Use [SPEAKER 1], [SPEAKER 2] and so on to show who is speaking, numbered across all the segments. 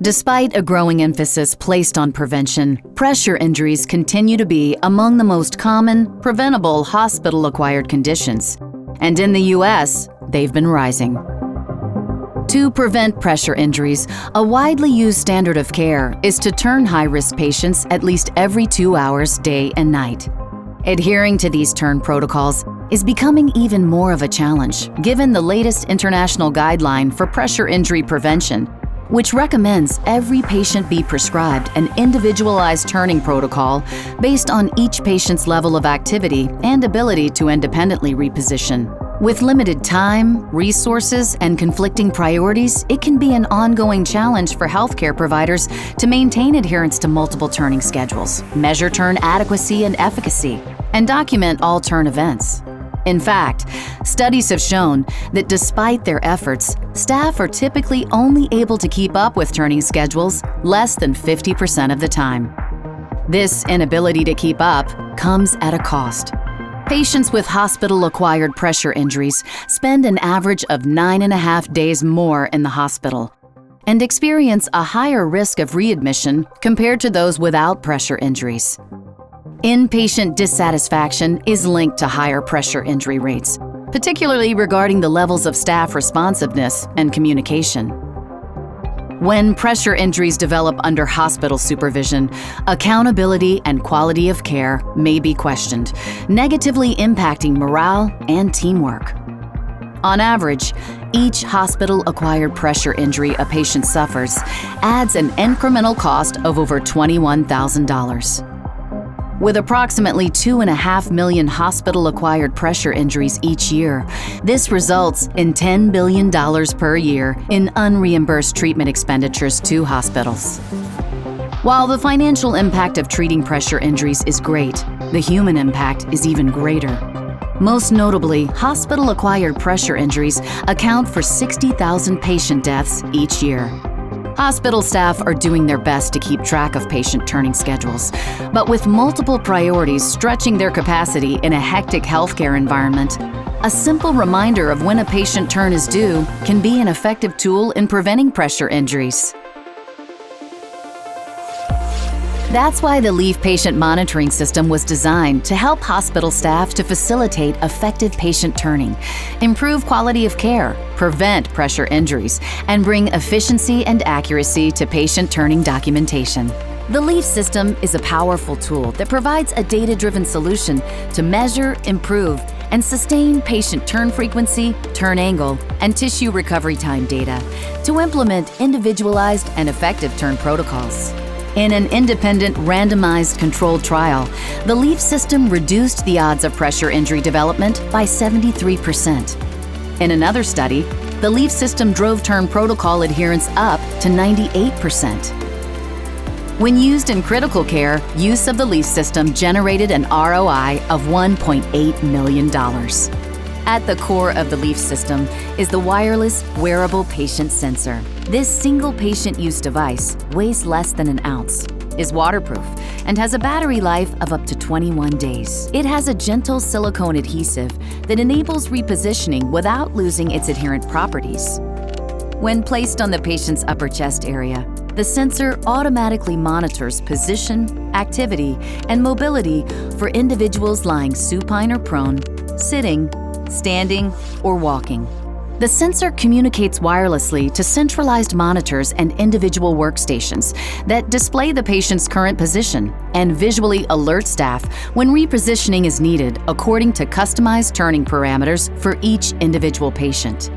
[SPEAKER 1] Despite a growing emphasis placed on prevention, pressure injuries continue to be among the most common, preventable hospital-acquired conditions. And in the U.S., they've been rising. To prevent pressure injuries, a widely used standard of care is to turn high-risk patients at least every 2 hours, day and night. Adhering to these turn protocols is becoming even more of a challenge, given the latest international guideline for pressure injury prevention, which recommends every patient be prescribed an individualized turning protocol based on each patient's level of activity and ability to independently reposition. With limited time, resources, and conflicting priorities, it can be an ongoing challenge for healthcare providers to maintain adherence to multiple turning schedules, measure turn adequacy and efficacy, and document all turn events. In fact, studies have shown that despite their efforts, staff are typically only able to keep up with turning schedules less than 50% of the time. This inability to keep up comes at a cost. Patients with hospital-acquired pressure injuries spend an average of 9.5 days more in the hospital and experience a higher risk of readmission compared to those without pressure injuries. Inpatient dissatisfaction is linked to higher pressure injury rates, particularly regarding the levels of staff responsiveness and communication. When pressure injuries develop under hospital supervision, accountability and quality of care may be questioned, negatively impacting morale and teamwork. On average, each hospital-acquired pressure injury a patient suffers adds an incremental cost of over $21,000. With approximately 2.5 million hospital-acquired pressure injuries each year, this results in $10 billion per year in unreimbursed treatment expenditures to hospitals. While the financial impact of treating pressure injuries is great, the human impact is even greater. Most notably, hospital-acquired pressure injuries account for 60,000 patient deaths each year. Hospital staff are doing their best to keep track of patient turning schedules, but with multiple priorities stretching their capacity in a hectic healthcare environment, a simple reminder of when a patient turn is due can be an effective tool in preventing pressure injuries. That's why the LEAF patient monitoring system was designed to help hospital staff to facilitate effective patient turning, improve quality of care, prevent pressure injuries, and bring efficiency and accuracy to patient turning documentation. The LEAF system is a powerful tool that provides a data-driven solution to measure, improve, and sustain patient turn frequency, turn angle, and tissue recovery time data to implement individualized and effective turn protocols. In an independent, randomized controlled trial, the LEAF system reduced the odds of pressure injury development by 73%. In another study, the LEAF system drove turn protocol adherence up to 98%. When used in critical care, use of the LEAF system generated an ROI of $1.8 million. At the core of the LEAF system is the wireless wearable patient sensor. This single patient use device weighs less than an ounce, is waterproof, and has a battery life of up to 21 days. It has a gentle silicone adhesive that enables repositioning without losing its adherent properties. When placed on the patient's upper chest area, the sensor automatically monitors position, activity, and mobility for individuals lying supine or prone, sitting, standing, or walking. The sensor communicates wirelessly to centralized monitors and individual workstations that display the patient's current position and visually alert staff when repositioning is needed according to customized turning parameters for each individual patient.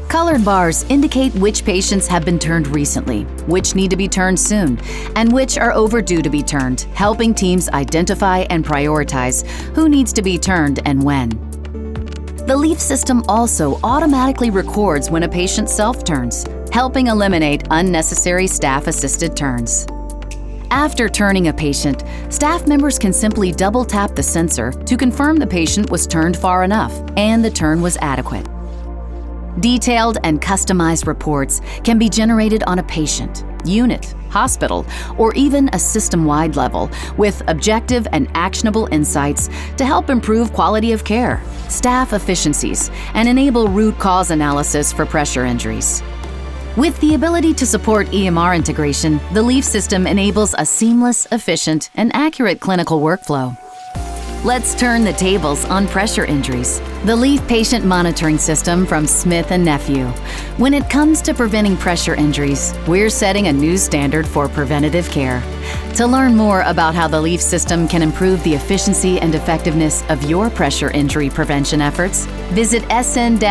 [SPEAKER 1] Colored bars indicate which patients have been turned recently, which need to be turned soon, and which are overdue to be turned, helping teams identify and prioritize who needs to be turned and when. The LEAF system also automatically records when a patient self-turns, helping eliminate unnecessary staff-assisted turns. After turning a patient, staff members can simply double-tap the sensor to confirm the patient was turned far enough and the turn was adequate. Detailed and customized reports can be generated on a patient, unit, hospital, or even a system-wide level with objective and actionable insights to help improve quality of care, staff efficiencies, and enable root cause analysis for pressure injuries. With the ability to support EMR integration, the LEAF system enables a seamless, efficient, and accurate clinical workflow. Let's turn the tables on pressure injuries. The LEAF patient monitoring system from Smith & Nephew. When it comes to preventing pressure injuries, we're setting a new standard for preventative care. To learn more about how the LEAF system can improve the efficiency and effectiveness of your pressure injury prevention efforts, visit sn-leaf.com.